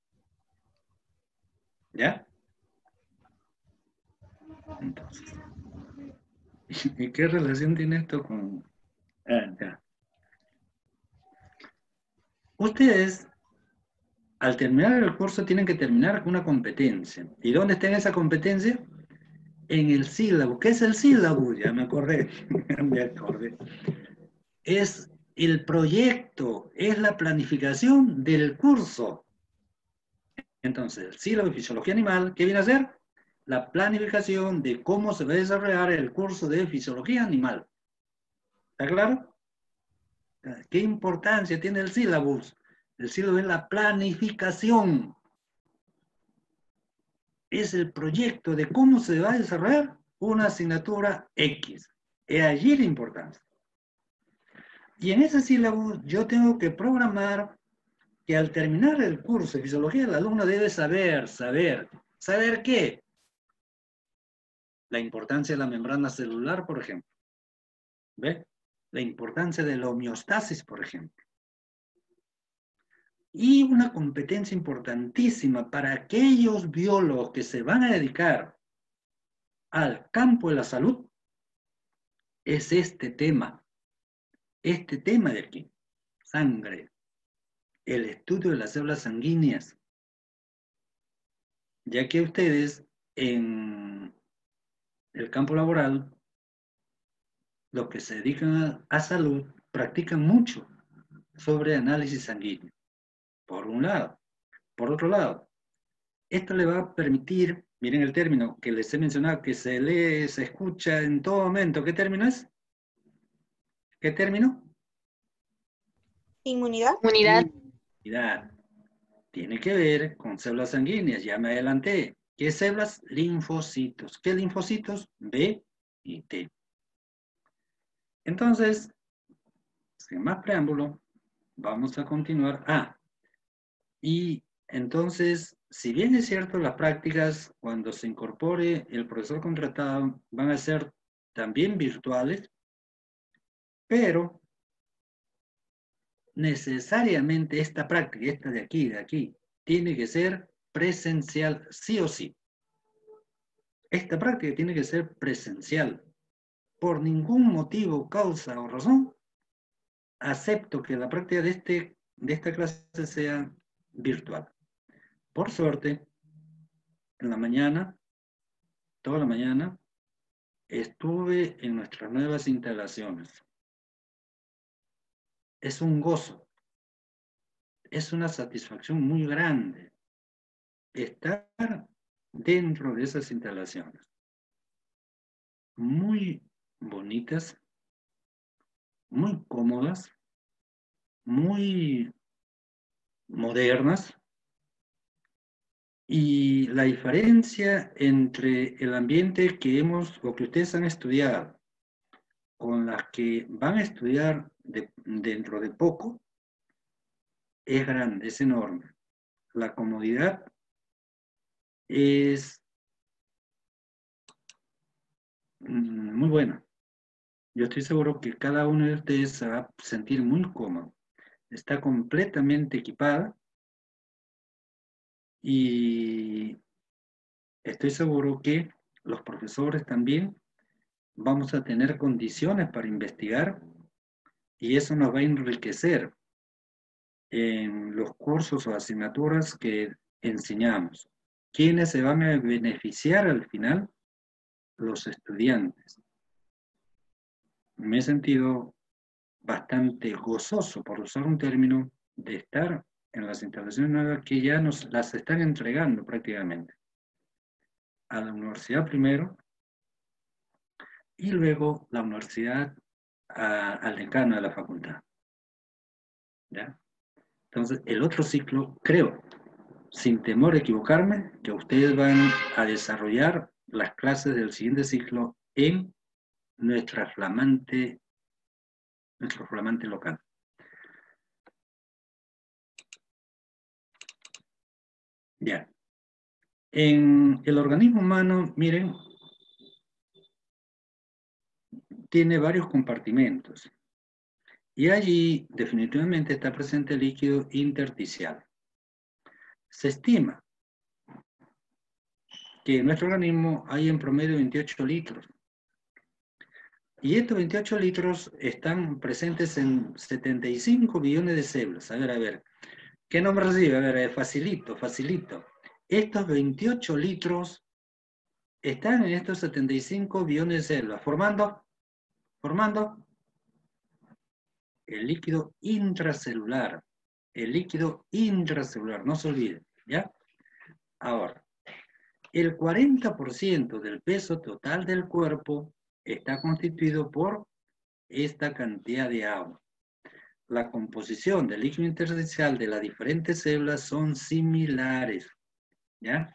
¿Ya? Entonces. ¿Y qué relación tiene esto con...? Ya. Ustedes, al terminar el curso, tienen que terminar con una competencia. ¿Y dónde está esa competencia? En el sílabo. ¿Qué es el sílabo? Ya me acordé. Me acordé. Es el proyecto, es la planificación del curso. Entonces, el sílabo de fisiología animal, ¿qué viene a ser? La planificación de cómo se va a desarrollar el curso de fisiología animal. ¿Está claro? ¿Qué importancia tiene el sílabo? El sílabo es la planificación. Es el proyecto de cómo se va a desarrollar una asignatura X. Es allí la importancia. Y en ese sílabo yo tengo que programar que al terminar el curso de fisiología el alumno debe ¿saber qué? La importancia de la membrana celular, por ejemplo. ¿Ve? La importancia de la homeostasis, por ejemplo. Y una competencia importantísima para aquellos biólogos que se van a dedicar al campo de la salud es este tema de aquí, sangre, el estudio de las células sanguíneas, ya que ustedes en el campo laboral, los que se dedican a salud, practican mucho sobre análisis sanguíneo, por un lado. Por otro lado, esto le va a permitir, miren el término que les he mencionado, que se lee, se escucha en todo momento. ¿Qué término es? ¿Qué término? Inmunidad. Inmunidad. Tiene que ver con células sanguíneas, ya me adelanté. ¿Qué células? Linfocitos. ¿Qué linfocitos? B y T. Entonces, sin más preámbulo, vamos a continuar. Y entonces, si bien es cierto, las prácticas, cuando se incorpore el profesor contratado, van a ser también virtuales, pero necesariamente esta práctica, esta de aquí, tiene que ser presencial, sí o sí. Esta práctica tiene que ser presencial. Por ningún motivo, causa o razón, acepto que la práctica de esta clase sea virtual. Por suerte, en la mañana, toda la mañana, estuve en nuestras nuevas instalaciones. Es un gozo, es una satisfacción muy grande estar dentro de esas instalaciones. Muy bonitas, muy cómodas, muy modernas. Y la diferencia entre el ambiente que o que ustedes han estudiado con las que van a estudiar dentro de poco es grande, es enorme. La comodidad es muy buena. Yo estoy seguro que cada uno de ustedes se va a sentir muy cómodo. Está completamente equipada y estoy seguro que los profesores también vamos a tener condiciones para investigar y eso nos va a enriquecer en los cursos o asignaturas que enseñamos. ¿Quiénes se van a beneficiar al final? Los estudiantes. Me he sentido bastante gozoso, por usar un término, de estar en las instalaciones nuevas que ya nos las están entregando prácticamente. A la universidad primero, y luego la universidad al decano de la facultad. ¿Ya? Entonces, el otro ciclo, creo, sin temor a equivocarme, que ustedes van a desarrollar las clases del siguiente ciclo en nuestro flamante local. Ya. En el organismo humano, miren, tiene varios compartimentos. Y allí definitivamente está presente el líquido intersticial. Se estima que en nuestro organismo hay en promedio 28 litros. Y estos 28 litros están presentes en 75 billones de células. A ver. ¿Qué nombre recibe? A ver, facilito. Estos 28 litros están en estos 75 billones de células, formando el líquido intracelular. El líquido intracelular, no se olviden, ¿ya? Ahora, el 40% del peso total del cuerpo está constituido por esta cantidad de agua. La composición del líquido intersticial de las diferentes células son similares, ¿ya?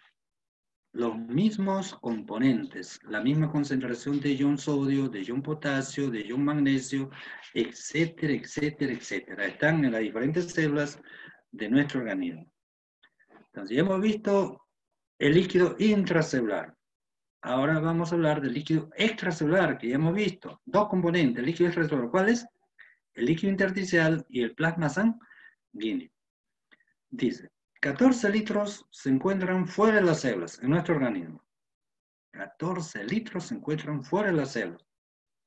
Los mismos componentes, la misma concentración de ion sodio, de ion potasio, de ion magnesio, etcétera, etcétera, etcétera. Están en las diferentes células de nuestro organismo. Entonces, ya hemos visto el líquido intracelular. Ahora vamos a hablar del líquido extracelular, que ya hemos visto. Dos componentes, el líquido extracelular. ¿Cuál es? El líquido intersticial y el plasma sanguíneo. Dice, 14 litros se encuentran fuera de las células, en nuestro organismo. 14 litros se encuentran fuera de las células.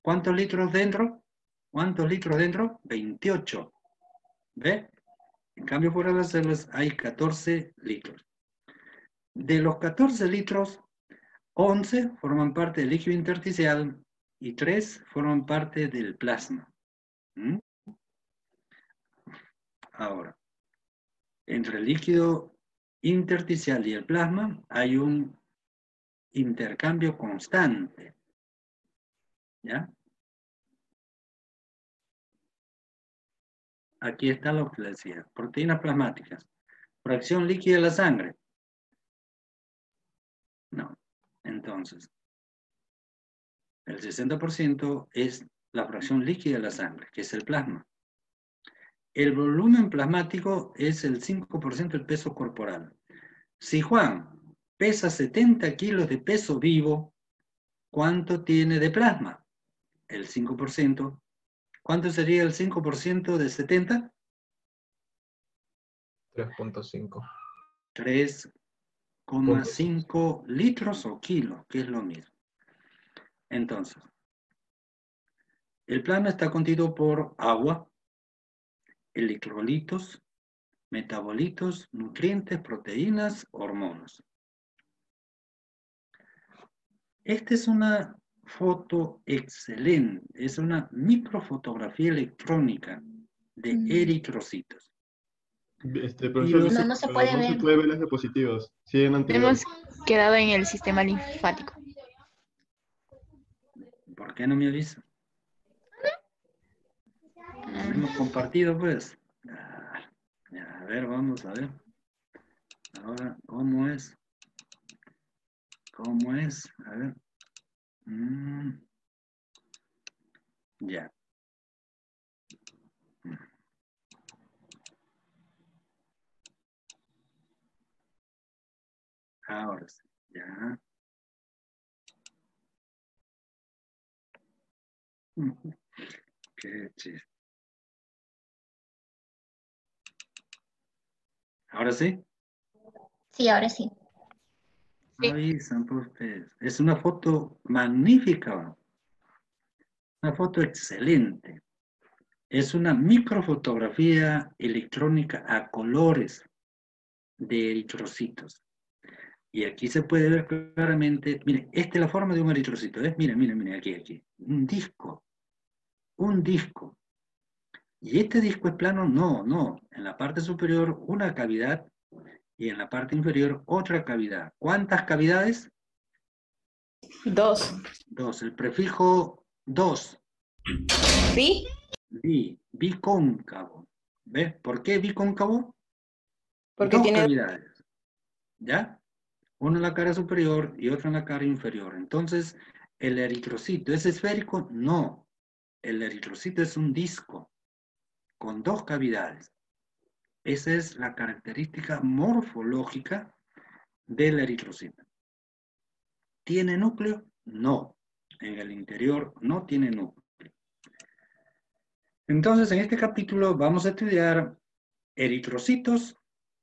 ¿Cuántos litros dentro? ¿Cuántos litros dentro? 28. ¿Ve? En cambio, fuera de las células hay 14 litros. De los 14 litros, 11 forman parte del líquido intersticial y 3 forman parte del plasma. ¿Mm? Ahora, entre el líquido intersticial y el plasma hay un intercambio constante. ¿Ya? Aquí está lo que les decía. Proteínas plasmáticas. Fracción líquida de la sangre. No. Entonces, el 60% es la fracción líquida de la sangre, que es el plasma. El volumen plasmático es el 5% del peso corporal. Si Juan pesa 70 kilos de peso vivo, ¿cuánto tiene de plasma? El 5%. ¿Cuánto sería el 5% de 70? 3.5. 3,5 litros o kilos, que es lo mismo. Entonces, el plasma está constituido por agua, electrolitos, metabolitos, nutrientes, proteínas, hormonas. Esta es una foto excelente, es una microfotografía electrónica de eritrocitos. Profesor, No se puede no se ver. puede ver las diapositivas. Siguen anteriores. Hemos quedado en el sistema linfático. ¿Por qué no me avisa? Hemos compartido, pues. A ver, vamos a ver. Ahora, ¿cómo es? ¿Cómo es? A ver. Ya. Ahora sí. Ya. Qué chiste. ¿Ahora sí? Sí, ahora sí. Avisan por ustedes. Es una foto magnífica. Una foto excelente. Es una microfotografía electrónica a colores de eritrocitos. Y aquí se puede ver claramente, miren, esta es la forma de un eritrocito, ¿ves? Miren, miren, miren, aquí. Un disco. Un disco. ¿Y este disco es plano? No, no. En la parte superior una cavidad y en la parte inferior otra cavidad. ¿Cuántas cavidades? 2. 2. El prefijo 2. ¿Sí? Bicóncavo. ¿Ves? ¿Por qué bicóncavo? Porque 2 tiene... cavidades. ¿Ya? Una en la cara superior y otra en la cara inferior. Entonces, ¿el eritrocito es esférico? No. El eritrocito es un disco con 2 cavidades. Esa es la característica morfológica del eritrocito. ¿Tiene núcleo? No. En el interior no tiene núcleo. Entonces, en este capítulo vamos a estudiar eritrocitos,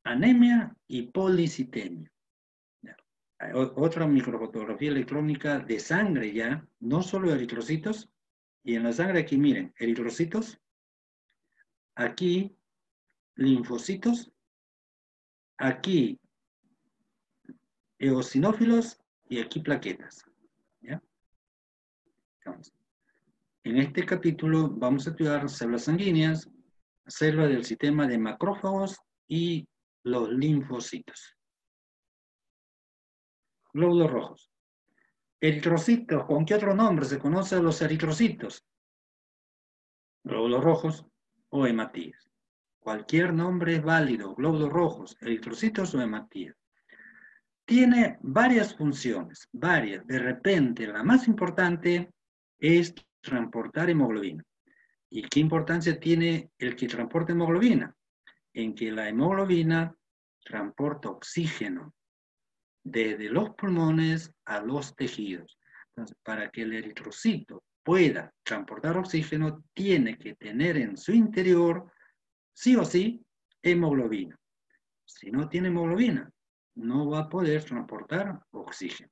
anemia y policitemia. Otra microfotografía electrónica de sangre ya, no solo eritrocitos. Y en la sangre aquí, miren, eritrocitos, aquí linfocitos, aquí eosinófilos y aquí plaquetas. ¿Ya? Entonces, en este capítulo vamos a estudiar células sanguíneas, células del sistema de macrófagos y los linfocitos. glóbulos rojos. Eritrocitos, ¿con qué otro nombre se conocen los eritrocitos? Glóbulos rojos o hematíes. Cualquier nombre es válido, glóbulos rojos, eritrocitos o hematíes. Tiene varias funciones, varias. De repente, la más importante es transportar hemoglobina. ¿Y qué importancia tiene el que transporte hemoglobina? En que la hemoglobina transporta oxígeno desde los pulmones a los tejidos. Entonces, para que el eritrocito pueda transportar oxígeno, tiene que tener en su interior, sí o sí, hemoglobina. Si no tiene hemoglobina, no va a poder transportar oxígeno.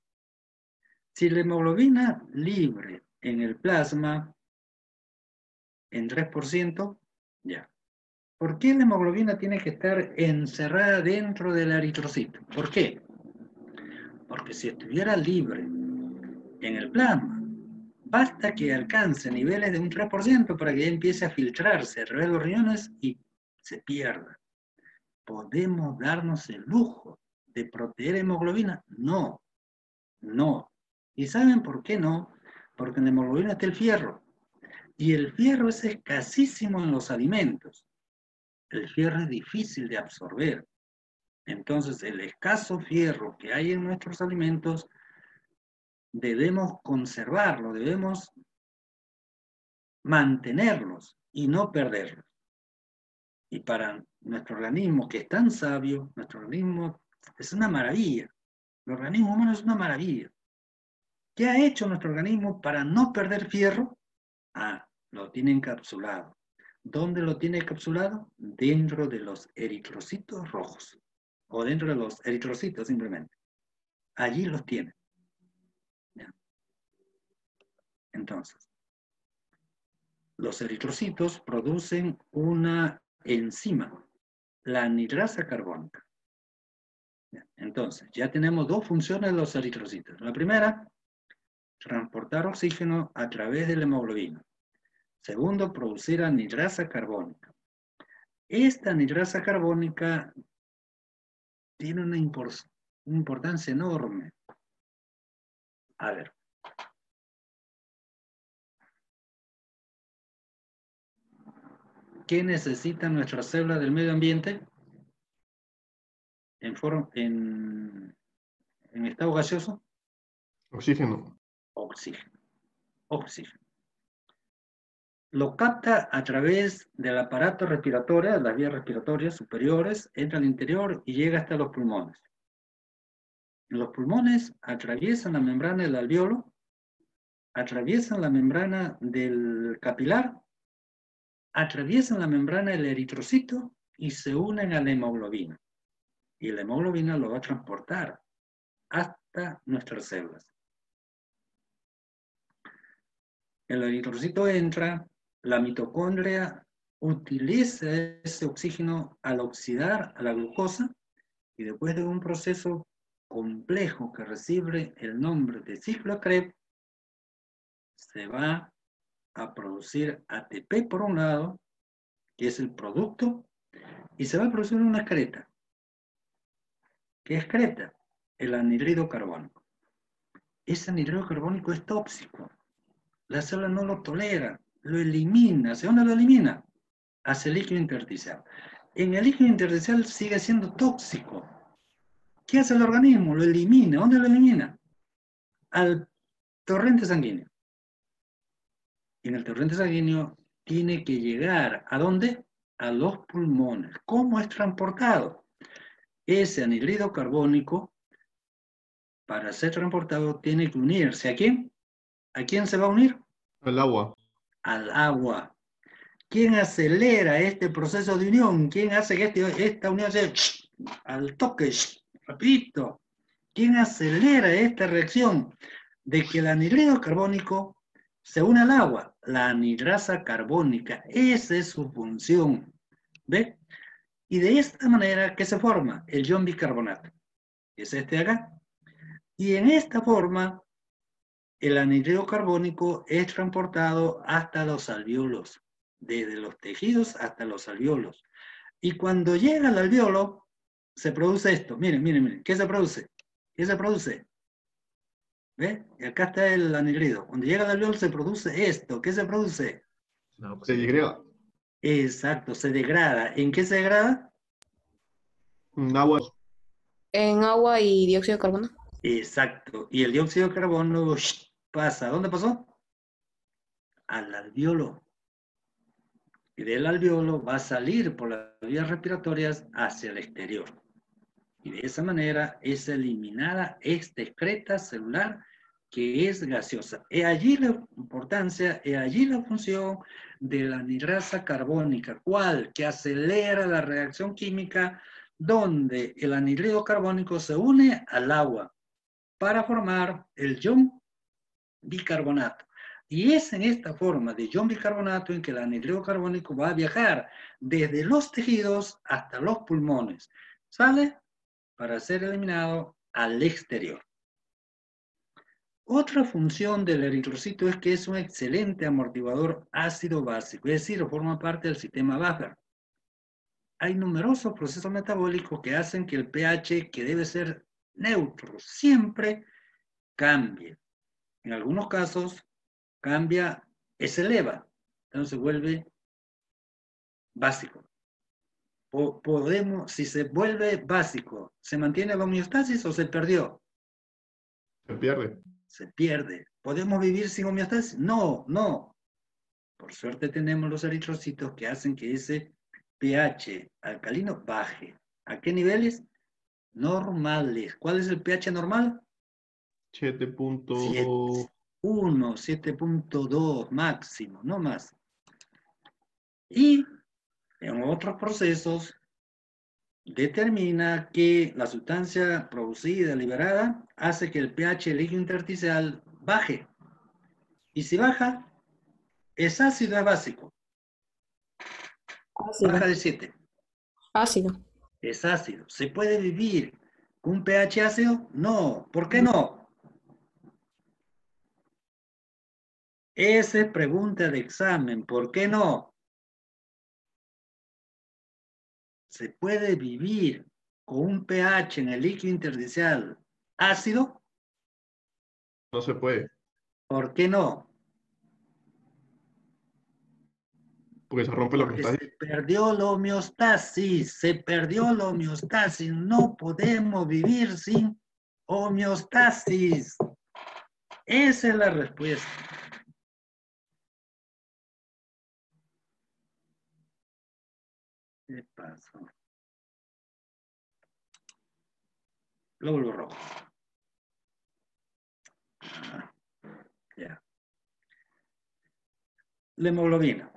Si la hemoglobina libre en el plasma, en 3%, ya. ¿Por qué la hemoglobina tiene que estar encerrada dentro del eritrocito? ¿Por qué? Porque si estuviera libre en el plasma, basta que alcance niveles de un 3% para que ya empiece a filtrarse a través de los riñones y se pierda. ¿Podemos darnos el lujo de proteger hemoglobina? No, no. ¿Y saben por qué no? Porque en la hemoglobina está el fierro. Y el fierro es escasísimo en los alimentos. El fierro es difícil de absorber. Entonces, el escaso fierro que hay en nuestros alimentos, debemos conservarlo, debemos mantenerlos y no perderlos. Y para nuestro organismo, que es tan sabio, nuestro organismo es una maravilla. El organismo humano es una maravilla. ¿Qué ha hecho nuestro organismo para no perder fierro? Ah, lo tiene encapsulado. ¿Dónde lo tiene encapsulado? Dentro de los eritrocitos rojos. O dentro de los eritrocitos simplemente. Allí los tiene. ¿Ya? Entonces, los eritrocitos producen una enzima, la anhidrasa carbónica. Entonces, ya tenemos dos funciones de los eritrocitos. La primera, transportar oxígeno a través de la hemoglobina. Segundo, producir anhidrasa carbónica. Esta anhidrasa carbónica tiene una importancia enorme. A ver. ¿Qué necesitan nuestras células del medio ambiente? En estado gaseoso. Oxígeno. Oxígeno. Oxígeno. Lo capta a través del aparato respiratorio, las vías respiratorias superiores, entra al interior y llega hasta los pulmones. Los pulmones atraviesan la membrana del alveolo, atraviesan la membrana del capilar, atraviesan la membrana del eritrocito y se unen a la hemoglobina. Y la hemoglobina lo va a transportar hasta nuestras células. El eritrocito entra, la mitocondria utiliza ese oxígeno al oxidar a la glucosa y después de un proceso complejo que recibe el nombre de ciclo Krebs, se va a producir ATP por un lado, que es el producto, y se va a producir una excreta. ¿Qué excreta? El anhídrido carbónico. Ese anhídrido carbónico es tóxico. La célula no lo tolera, lo elimina. ¿Hacia dónde lo elimina? Hacia el líquido intersticial. En el líquido intersticial sigue siendo tóxico. ¿Qué hace el organismo? Lo elimina. ¿Dónde lo elimina? Al torrente sanguíneo. Y en el torrente sanguíneo tiene que llegar, ¿a dónde? A los pulmones. ¿Cómo es transportado? Ese anhídrido carbónico, para ser transportado, tiene que unirse. ¿A quién? ¿A quién se va a unir? Al agua. Al agua. ¿Quién acelera este proceso de unión? ¿Quién hace que esta unión sea al toque, rapidito? ¿Quién acelera esta reacción de que el anhídrido carbónico se une al agua? La anhidrasa carbónica. Esa es su función. ¿Ve? Y de esta manera, ¿qué se forma? El ion bicarbonato. Es este de acá. Y en esta forma, el anhídrido carbónico es transportado hasta los alvéolos, desde los tejidos hasta los alvéolos. Y cuando llega al alvéolo, se produce esto. Miren, miren, miren. ¿Qué se produce? ¿Qué se produce? ¿Ve? Y acá está el anhidrido. Cuando llega al alveolo se produce esto. ¿Qué se produce? No, pues Se digrega. Exacto, se degrada. ¿En qué se degrada? Agua. En agua y dióxido de carbono. Exacto. Y el dióxido de carbono pasa. ¿Dónde pasó? Al alveolo. Y del alveolo va a salir por las vías respiratorias hacia el exterior. Y de esa manera es eliminada esta excreta celular que es gaseosa. Es allí la importancia, es allí la función de la anhidrasa carbónica. ¿Cuál? Que acelera la reacción química donde el anhídrido carbónico se une al agua para formar el ion bicarbonato. Y es en esta forma de ion bicarbonato en que el anhídrido carbónico va a viajar desde los tejidos hasta los pulmones. ¿Sale? Para ser eliminado al exterior. Otra función del eritrocito es que es un excelente amortiguador ácido básico, es decir, forma parte del sistema buffer. Hay numerosos procesos metabólicos que hacen que el pH, que debe ser neutro, siempre cambie. En algunos casos cambia, se eleva, entonces se vuelve básico. Podemos, si se vuelve básico, ¿se mantiene la homeostasis o se perdió? Se pierde. Se pierde. ¿Podemos vivir sin homeostasis? No, no. Por suerte tenemos los eritrocitos que hacen que ese pH alcalino baje. ¿A qué niveles? Normales. ¿Cuál es el pH normal? 7.1. 7.2 máximo, no más. Y en otros procesos determina que la sustancia producida, liberada, hace que el pH líquido intersticial baje. Y si baja, es ácido, es básico. Ácido. Baja de 7. Ácido. Es ácido. ¿Se puede vivir con un pH ácido? No. ¿Por qué no? Esa es pregunta de examen. ¿Por qué no? ¿Se puede vivir con un pH en el líquido intersticial ácido? No se puede. ¿Por qué no? Porque se rompe la Porque homeostasis. se perdió la homeostasis, se perdió la homeostasis. No podemos vivir sin homeostasis. Esa es la respuesta. ¿Qué pasó? Glóbulos rojos. Ya. La hemoglobina.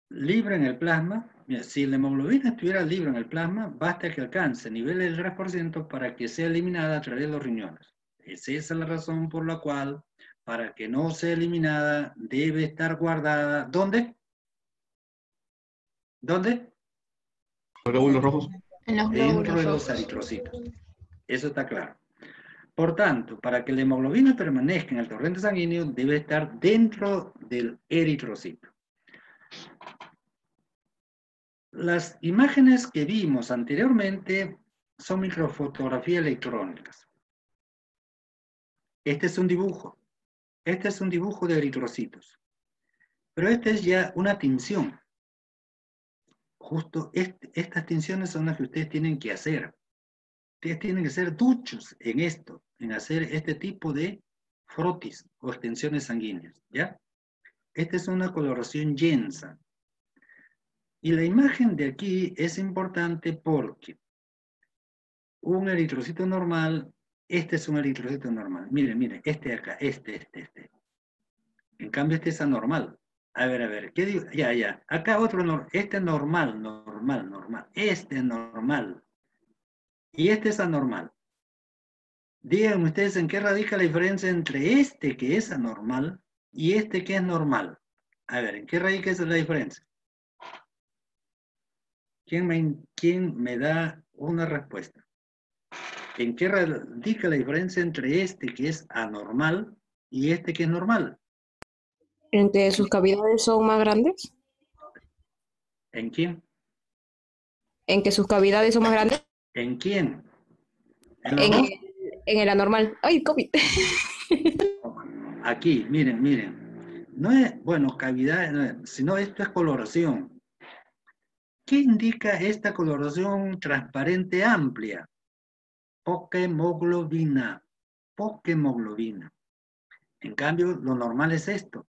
Libre en el plasma. Mira, si la hemoglobina estuviera libre en el plasma, basta que alcance niveles del 3% para que sea eliminada a través de los riñones. Esa es la razón por la cual, para que no sea eliminada, debe estar guardada. ¿Dónde? ¿Dónde? Los glóbulos rojos. En los Dentro glóbulos de los rojos. eritrocitos. Eso está claro. Por tanto, para que la hemoglobina permanezca en el torrente sanguíneo, debe estar dentro del eritrocito. Las imágenes que vimos anteriormente son microfotografías electrónicas. Este es un dibujo. Este es un dibujo de eritrocitos. Pero esta es ya una tinción. Justo estas tinciones son las que ustedes tienen que hacer. Ustedes tienen que ser duchos en esto, en hacer este tipo de frotis o extensiones sanguíneas, ¿ya? Esta es una coloración Jensen. Y la imagen de aquí es importante porque un eritrocito normal, este es un eritrocito normal. Miren, miren, este de acá, este. En cambio, este es anormal. A ver, ¿qué digo? Ya. Acá otro, este es normal. Este es normal. Y este es anormal. Díganme ustedes en qué radica la diferencia entre este que es anormal y este que es normal. A ver, ¿en qué radica esa la diferencia? ¿Quién me da una respuesta? ¿En qué radica la diferencia entre este que es anormal y este que es normal? ¿En que sus cavidades son más grandes? ¿En quién? ¿En que sus cavidades son más grandes? ¿En quién? ¿En los En dos? En el anormal. ¡Ay, COVID! Aquí, miren, miren. No es, bueno, cavidad, no es, sino esto es coloración. ¿Qué indica esta coloración transparente amplia? Poquemoglobina. Poquemoglobina. En cambio, lo normal es esto.